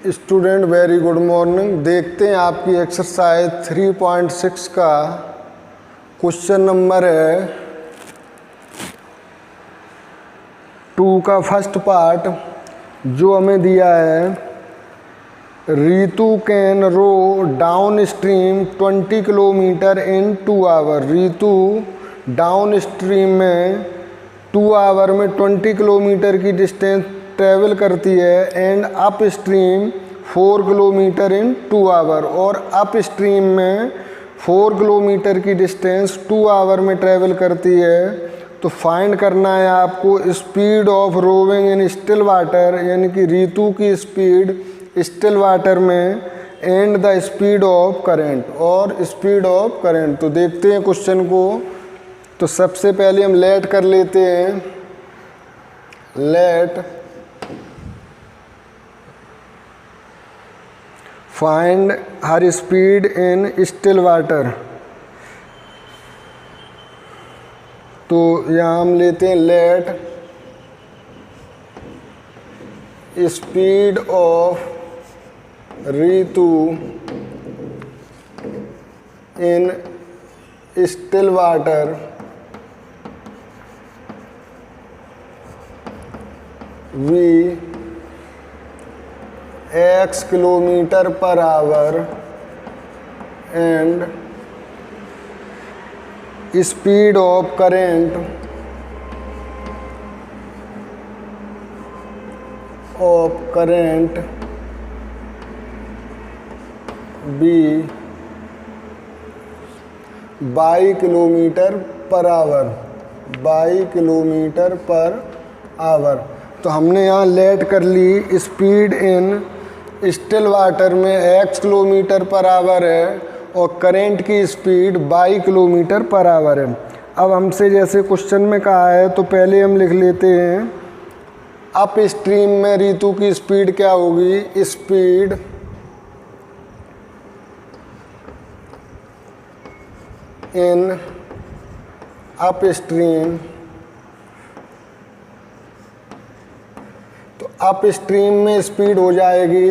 Student very good morning. देखते हैं आपकी एक्सरसाइज 3.6 का क्वेश्चन नंबर है 2 का फर्स्ट पार्ट जो हमें दिया है। Ritu can row downstream 20 kilometre in 2 hour. Ritu downstream में 2 आवर में 20 किलोमीटर की डिस्टेंस ट्रैवल करती है and upstream 4 kilometre in 2 hour. और अप स्ट्रीम में 4 किलोमीटर की डिस्टेंस 2 आवर में ट्रैवल करती है। तो फाइंड करना है आपको speed of rowing in still water, यानी कि रितु की स्पीड स्टिल वाटर में, and the speed of current और स्पीड ऑफ करंट। तो देखते हैं क्वेश्चन को। तो सबसे पहले हम लेट कर लेते हैं। Let find her speed in still water. तो यहाँ हम लेते हैं let speed of Ritu in still water v x kilometre per hour and speed of current be y kilometre per hour. तो हमने यहाँ लेट कर ली स्पीड इन स्टिल वाटर में x किलोमीटर पर आवर है और करंट की speed y kilometre per hour है। अब हमसे जैसे क्वेश्चन में कहा है तो पहले हम लिख लेते हैं अप स्ट्रीम में रितु की स्पीड क्या होगी। Speed in up stream. तो अप स्ट्रीम में स्पीड हो जाएगी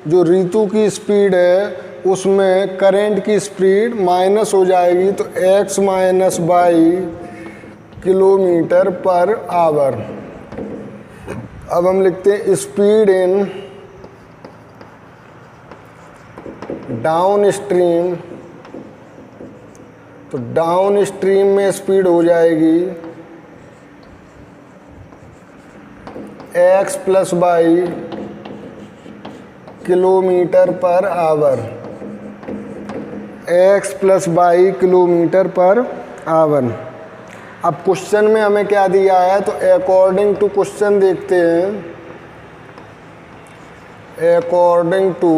जो रितु की स्पीड है उसमें करंट की स्पीड माइनस हो जाएगी, तो x minus by kilometre per our. अब हम लिखते हैं स्पीड इन डाउन स्ट्रीम। तो डाउन स्ट्रीम में स्पीड हो जाएगी x plus by kilometre per our. x plus by kilometre per our. अब क्वेश्चन में हमें क्या दिया है तो अकॉर्डिंग टू क्वेश्चन देखते हैं। अकॉर्डिंग टू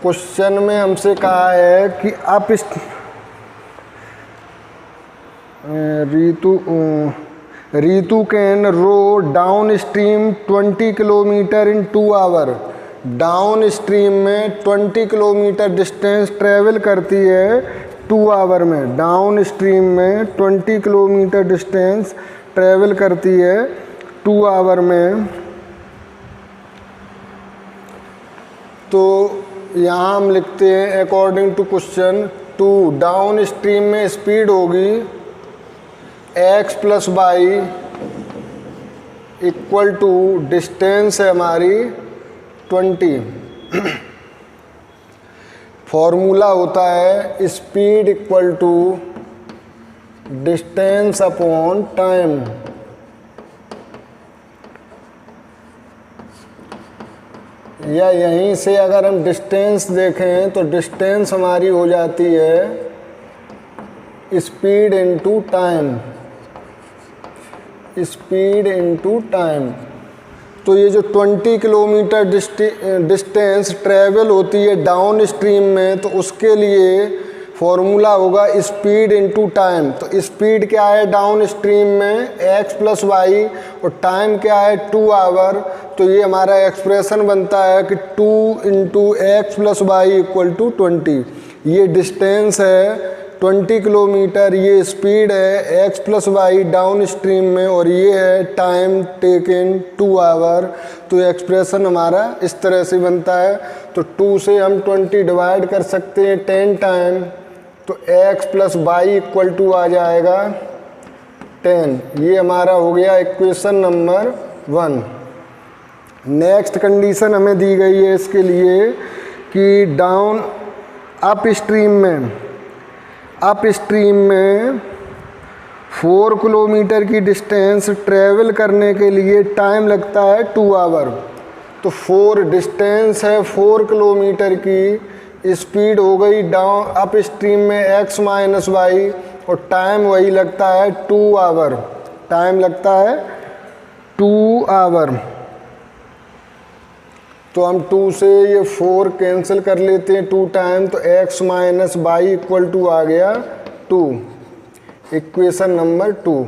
क्वेश्चन में हमसे कहा है कि आप Ritu can row downstream 20 kilometre in 2 hour. Downstream में 20 किलोमीटर डिस्टेंस ट्रैवल करती है 2 आवर में। डाउन स्ट्रीम में 20 किलोमीटर डिस्टेंस ट्रैवल करती है 2 आवर में। तो यहाँ हम लिखते हैं according to question 2 downstream में स्पीड होगी x plus y equal to distance है हमारी 20। फॉर्मूला होता है speed equal to distance upon time. या यहीं से अगर हम डिस्टेंस देखें तो डिस्टेंस हमारी हो जाती है speed into time. Speed into time. तो ये जो 20 किलोमीटर डिस्टेंस ट्रैवल होती है डाउन स्ट्रीम में, तो उसके लिए फॉर्मूला होगा स्पीड इनटू टाइम। तो स्पीड क्या है डाउन स्ट्रीम में x प्लस वाई और टाइम क्या है 2 आवर। तो ये हमारा एक्सप्रेशन बनता है कि 2 into x plus y equal to 20। ये डिस्टेंस है 20 किलोमीटर ये स्पीड है x plus y downstream में, और ये है टाइम टेकन 2 आवर। तो एक्सप्रेशन हमारा इस तरह से बनता है। तो 2 से हम 20 डिवाइड कर सकते हैं 10 टाइम, तो x plus y equal to आ जाएगा 10। ये हमारा हो गया इक्वेशन नंबर 1। नेक्स्ट कंडीशन हमें दी गई है इसके लिए कि डाउन अप स्ट्रीम में 4 किलोमीटर की डिस्टेंस ट्रैवल करने के लिए टाइम लगता है 2 आवर। तो 4 डिस्टेंस है 4 किलोमीटर की, स्पीड हो गई डाउन अप स्ट्रीम में x माइनस वाई, और टाइम वही लगता है 2 आवर। टाइम लगता है 2 आवर। तो हम 2 से ये 4 कैंसिल कर लेते हैं 2 टाइम, तो x minus y equal to आ गया 2। Equation number 2।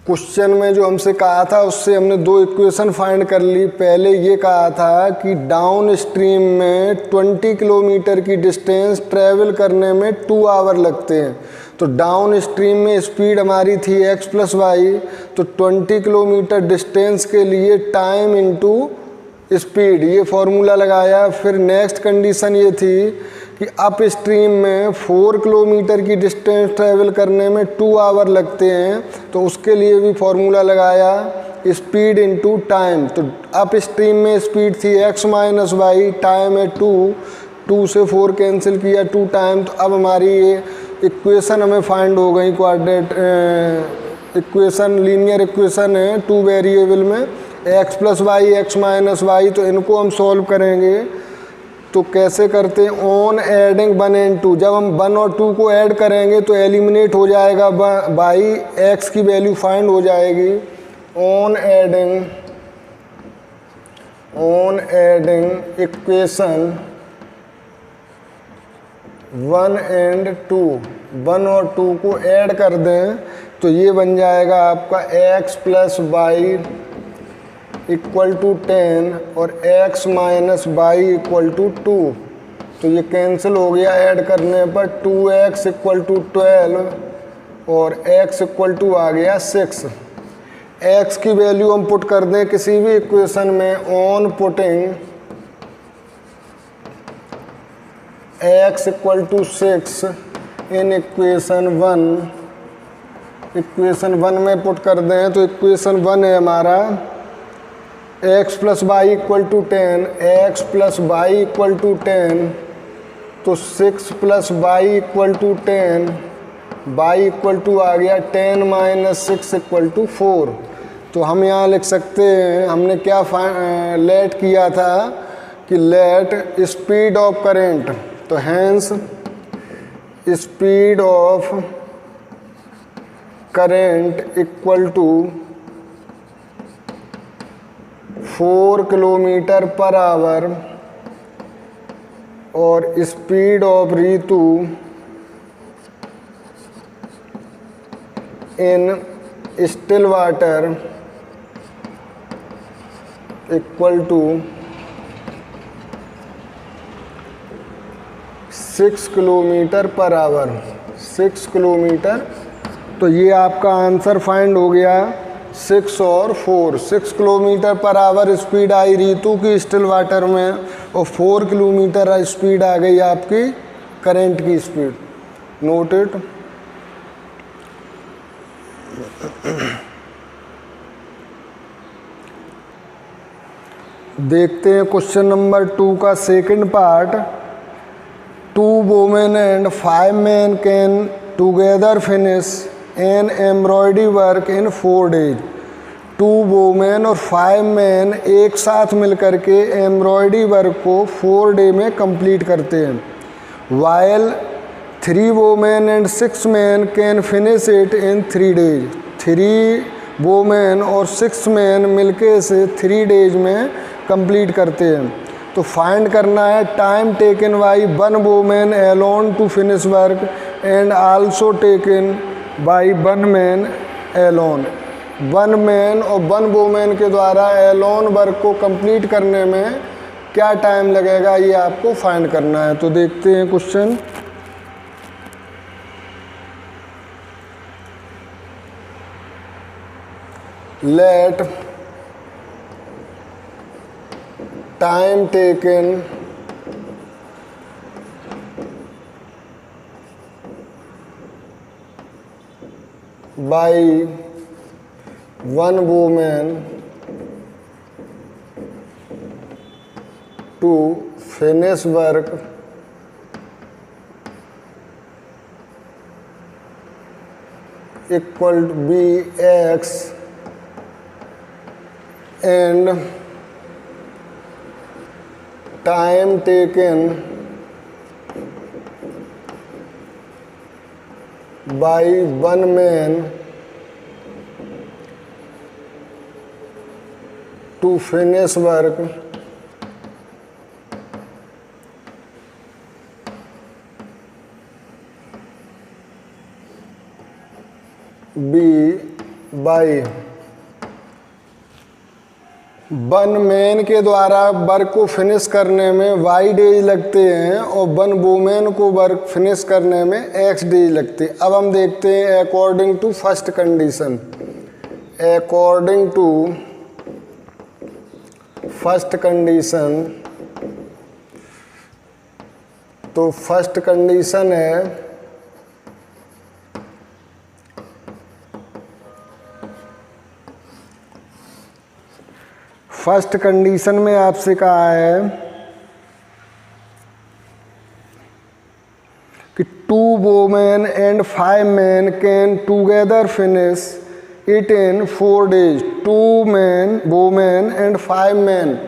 क्वेश्चन में जो हमसे कहा था उससे हमने 2 इक्वेशन फाइंड कर ली। पहले ये कहा था कि डाउन स्ट्रीम में 20 किलोमीटर की डिस्टेंस ट्रैवल करने में 2 आवर लगते हैं। तो डाउन स्ट्रीम में स्पीड हमारी थी x प्लस वाई, तो 20 किलोमीटर डिस्टेंस के लिए टाइम इनटू स्पीड, ये फॉर्मूला लगाया। फिर नेक्स्ट कंडीशन ये थी कि अप स्ट्रीम में 4 किलोमीटर की डिस्टेंस ट्रैवल करने में 2 आवर लगते हैं, तो उसके लिए भी फॉर्मूला लगाया स्पीड इनटू टाइम। तो अप स्ट्रीम में स्पीड थी x माइनस वाई, टाइम है 2 से 4 कैंसिल किया 2 टाइम, तो अब हमारी ये इक्वेशन हमें फाइंड हो गई। कोऑर्डिनेट इक्वेशन लीनियर इक्वेशन है 2 वेरिएबल में, x plus y x minus y. तो इनको हम सॉल्व करेंगे। तो कैसे करते हैं? ऑन एडिंग 1 एंड 2, जब हम 1 और 2 को ऐड करेंगे तो एलिमिनेट हो जाएगा बाई x की वैल्यू फाइंड हो जाएगी। ऑन एडिंग इक्वेशन 1 एंड 2, 1 और 2 को ऐड कर दें तो ये बन जाएगा आपका x plus y equal to 10 और x minus y equal to 2। तो ये कैंसिल हो गया ऐड करने पर, 2x इक्वल टू 12 और x इक्वल टू आ गया 6। x की वैल्यू हम पुट कर दें किसी भी इक्वेशन में, on putting x equal to 6 in equation 1। Equation 1 में पुट कर दें तो इक्वेशन 1 है हमारा x plus y equal to 10, x plus y equal to 10, तो 6 plus y equal to 10, y equal to आ गया 10 माइनस 6 इक्वल टू 4। तो हम यहाँ लिख सकते हैं, हमने क्या लेट किया था कि लेट स्पीड ऑफ करेंट, तो hence speed of current equal to 4 kilometre per hour और स्पीड ऑफ रीतू in still water equal to 6 kilometre per hour. 6 kilometre, तो ये आपका आंसर फाइंड हो गया 6 और 4। 6 किलोमीटर पर आवर स्पीड आई रीतू की स्टिल वाटर में, और 4 किलोमीटर स्पीड आ गई आपकी करंट की स्पीड। Note it. देखते हैं क्वेश्चन नंबर 2 का second part. 2 women and 5 men can together finish an embroidery work in 4 days। 2 women और 5 men एक साथ मिलकर के एम्ब्रॉयडरी वर्क को 4 day में कंप्लीट करते हैं। While 3 women and 6 men can finish it in 3 days। 3 women और 6 men मिलके इसे 3 days में कंप्लीट करते हैं। तो फाइंड करना है time taken by 1 women alone to finish work and also taken by 1 man alone. 1 man और 1 वुमेन के द्वारा एलोन वर्क को कंप्लीट करने में क्या टाइम लगेगा, ये आपको फाइंड करना है। तो देखते हैं question. let time taken by one woman to finish work equal to Bx and time taken by one man to finish work B by one man के द्वारा वर्क को फिनिश करने में वाई डेज लगते हैं और वन वुमेन को work finish करने में एक्स डेज लगते हैं। अब हम देखते हैं according to first condition. According to first condition, तो फर्स्ट कंडीशन है फर्स्ट कंडीशन में आपसे कहा है कि 2 women and 5 man can together finish it in 4 days। 2 women and 5 man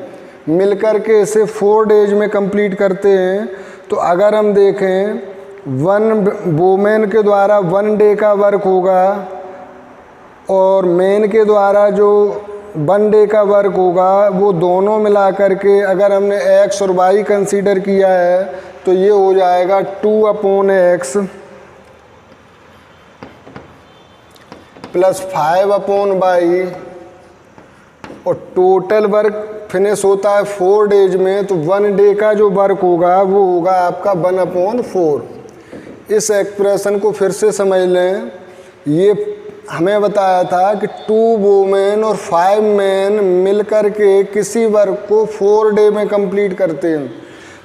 मिलकर के इसे 4 days में कंप्लीट करते हैं। तो अगर हम देखें 1 वुमेन के द्वारा 1 day का वर्क होगा और मैन के द्वारा जो 1 day का वर्क होगा, वो दोनों मिला करके अगर हमने x और y कंसीडर किया है तो ये हो जाएगा 2/x प्लस 5/y और टोटल वर्क फिनिश होता है 4 days में। तो 1 day का जो वर्क होगा वो होगा आपका 1/4। इस एक्सप्रेशन को फिर से समझ लें। ये हमें बताया था कि 2 वुमेन और 5 मैन मिलकर के किसी वर्क को 4 day में कंप्लीट करते हैं।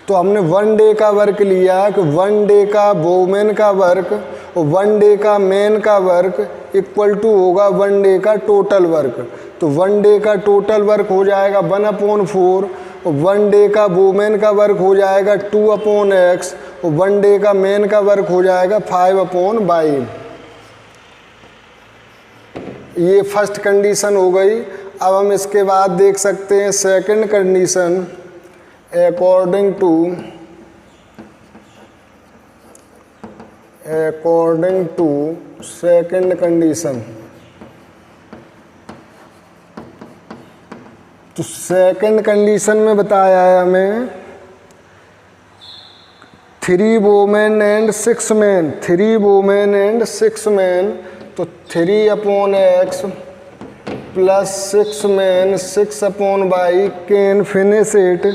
तो हमने 1 day का वर्क लिया कि 1 day का वुमेन का वर्क और 1 day का मैन का वर्क इक्वल टू होगा 1 day का टोटल वर्क। तो 1 day का टोटल वर्क हो जाएगा 1/4 और 1 day का वुमेन का वर्क हो जाएगा 2/x और 1 day का मैन का वर्क हो जाएगा 5/y। ये फर्स्ट कंडीशन हो गई। अब हम इसके बाद देख सकते हैं second condition. According to second condition, तो सेकंड कंडीशन में बताया है हमें 3 women and 6 man, 3 women and 6 man, तो 3/x plus 6 man 6/y can finish it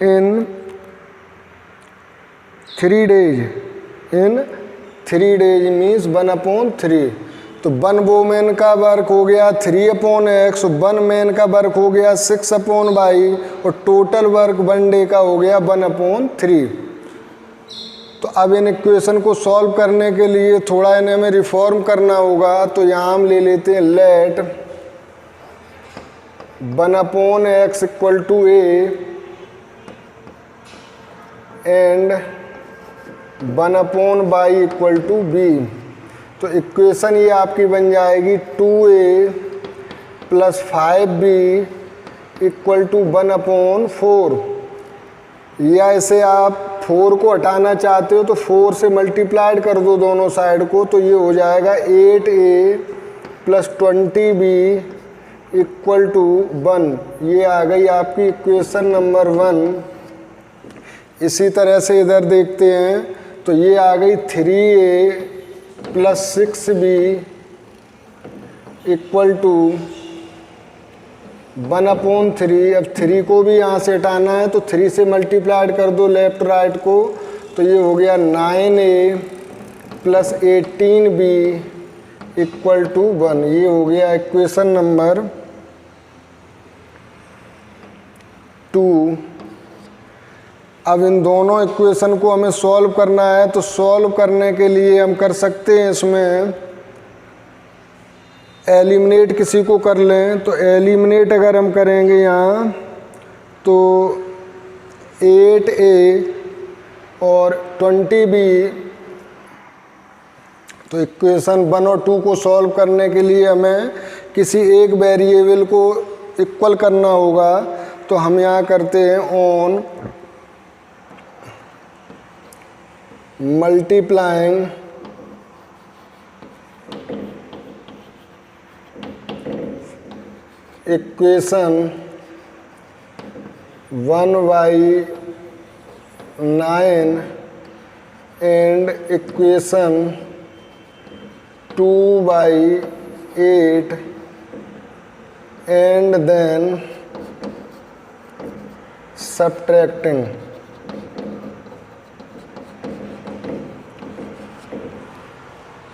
in 3 days। In 3 days means 1/3। तो 1 वुमेन का वर्क हो गया 3/x, 1 मैन का वर्क हो गया 6/y और टोटल वर्क 1 day का हो गया 1/3। तो अब इन इक्वेशन को सॉल्व करने के लिए थोड़ा इन्हें हमें रिफॉर्म करना होगा। तो यहाँ हम ले लेते हैं let 1/x equal to a and 1/y equal to b। तो इक्वेशन ये आपकी बन जाएगी 2a plus 5b equal to 1/4। या इसे आप 4 को हटाना चाहते हो तो 4 से मल्टीप्लाइड कर दो दोनों साइड को, तो ये हो जाएगा 8a plus 20b equal to 1। ये आ गई आपकी इक्वेशन नंबर 1। इसी तरह से इधर देखते हैं तो ये आ गई 3a plus 6b equal to 1/3। अब 3 को भी यहाँ से हटाना है तो 3 से मल्टीप्लाइड कर दो लेफ्ट राइट को, तो ये हो गया 9a plus 18b equal to 1। ये हो गया इक्वेशन नंबर 2। अब इन दोनों इक्वेशन को हमें सॉल्व करना है, तो सॉल्व करने के लिए हम कर सकते हैं इसमें एलिमिनेट किसी को कर लें। तो एलिमिनेट अगर हम करेंगे यहाँ तो 8a और 20b, तो इक्वेशन 1 और 2 को सॉल्व करने के लिए हमें किसी एक वेरिएबल को इक्वल करना होगा। तो हम यहाँ करते हैं on multiplying equation 1/9 and equation 2/8 and then subtracting.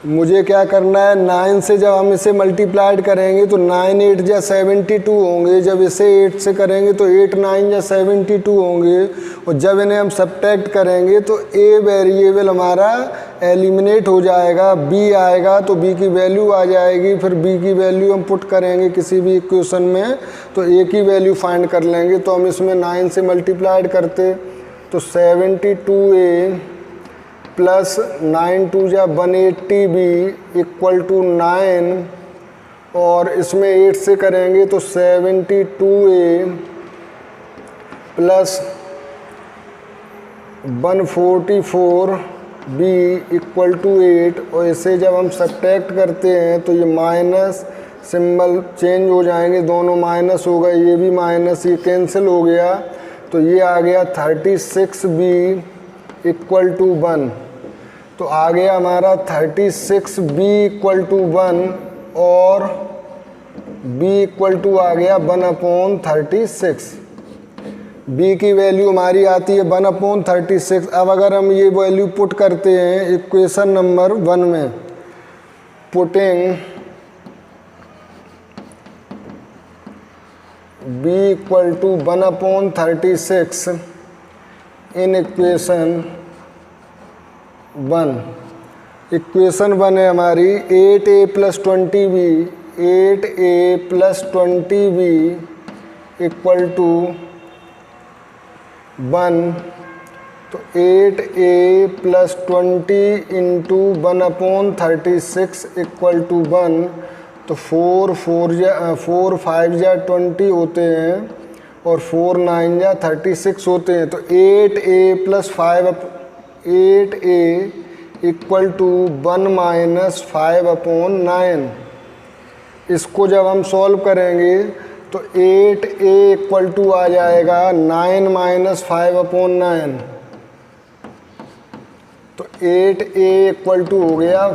मुझे क्या करना है, 9 से जब हम इसे मल्टीप्लाइड करेंगे तो 9 8 जा 72 होंगे। जब इसे 8 से करेंगे तो 8 9 जा 72 होंगे। और जब इन्हें हम सब्ट्रैक्ट करेंगे तो ए वेरिएबल हमारा एलिमिनेट हो जाएगा, बी आएगा तो बी की वैल्यू आ जाएगी। फिर बी की वैल्यू हम पुट करेंगे किसी भी इक्वेशन में तो ए की वैल्यू फाइंड कर लेंगे। तो हम इसमें 9 से मल्टीप्लाइड करते तो 72a प्लस 9 2 जा 180b इक्वल टू 9, और इसमें 8 से करेंगे तो 72a plus 144b equal to 8। और इसे जब हम सब्ट्रैक्ट करते हैं तो ये माइनस सिंबल चेंज हो जाएंगे, दोनों माइनस हो गए, ये भी माइनस, ये कैंसिल हो गया। तो ये आ गया 36b इक्वल टू 1। तो आ गया हमारा 36b इक्वल टू 1 और b इक्वल टू आ गया 1/36। b की वैल्यू हमारी आती है 1/36। अब अगर हम ये वैल्यू पुट करते हैं इक्वेशन नंबर 1 में, putting b equal to 1/36 in equation 1। Equation 1 है हमारी 8a plus 20b, 8a plus 20b equal to 1। तो 8a plus 20 into 1/36 equal to 1। तो 4 5 जा 20 होते हैं और 4 9 जा 36 होते हैं। तो 8a plus 8a equal to 1 minus 5/9। इसको जब हम सॉल्व करेंगे तो 8a इक्वल टू आ जाएगा 9 माइनस 5/9। तो 8a इक्वल टू हो गया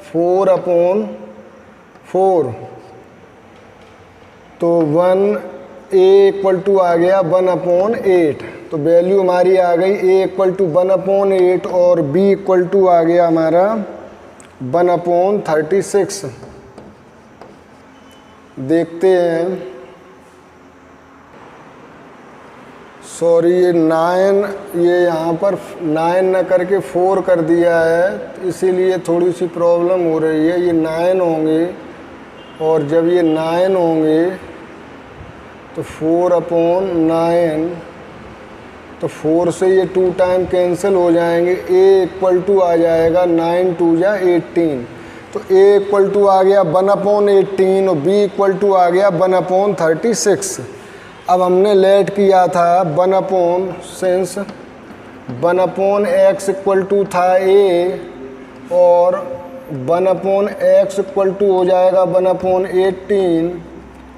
4/4। तो 1a इक्वल टू आ गया 1/8। तो वैल्यू हमारी आ गई a इक्वल टू 1/8 और b इक्वल टू आ गया हमारा 1/36। देखते हैं, सॉरी ये 9, ये यहाँ पर 9 न करके 4 कर दिया है, इसीलिए थोड़ी सी प्रॉब्लम हो रही है। ये 9 होंगे और जब ये 9 होंगे तो 4/9, तो 4 से ये 2 टाइम कैंसिल हो जाएंगे। a इक्वल टू आ जाएगा 9 2 जा 18। तो a इक्वल टू आ गया 1/18 और b इक्वल टू आ गया 1/36। अब हमने लेट किया था 1/, 1/x इक्वल टू था a और 1/x इक्वल टू हो जाएगा 1/18।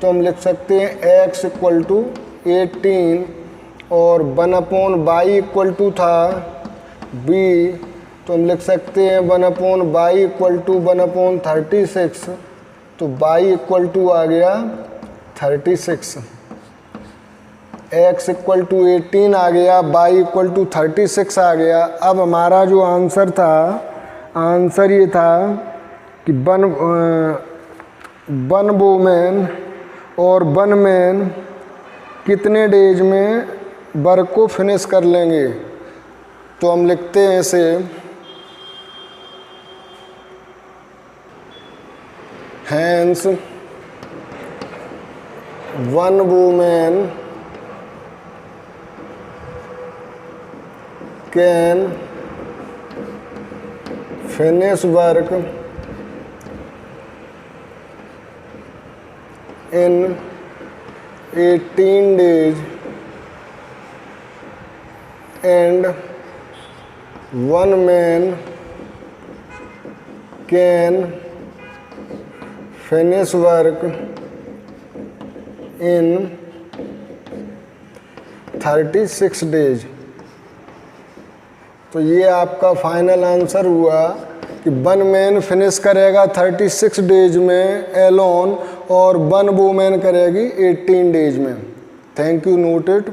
तो हम लिख सकते हैं x इक्वल टू 18 और 1/y इक्वल टू था b, तो हम लिख सकते हैं 1/y इक्वल टू 1/36। तो y इक्वल टू आ गया 36, x इक्वल टू 18 आ गया, y इक्वल टू 36 आ गया। अब हमारा जो आंसर था, आंसर ये था कि वन वूमेन और वन मैन कितने डेज में वर्क को फिनिश कर लेंगे। तो हम लिखते हैं इसे hence one women can finish work in 18 days and one man can finish work in 36 days। तो ये आपका फाइनल आंसर हुआ कि वन मैन फिनिश करेगा 36 डेज में एलोन और वन वूमेन करेगी 18 डेज में। Thank you, noted.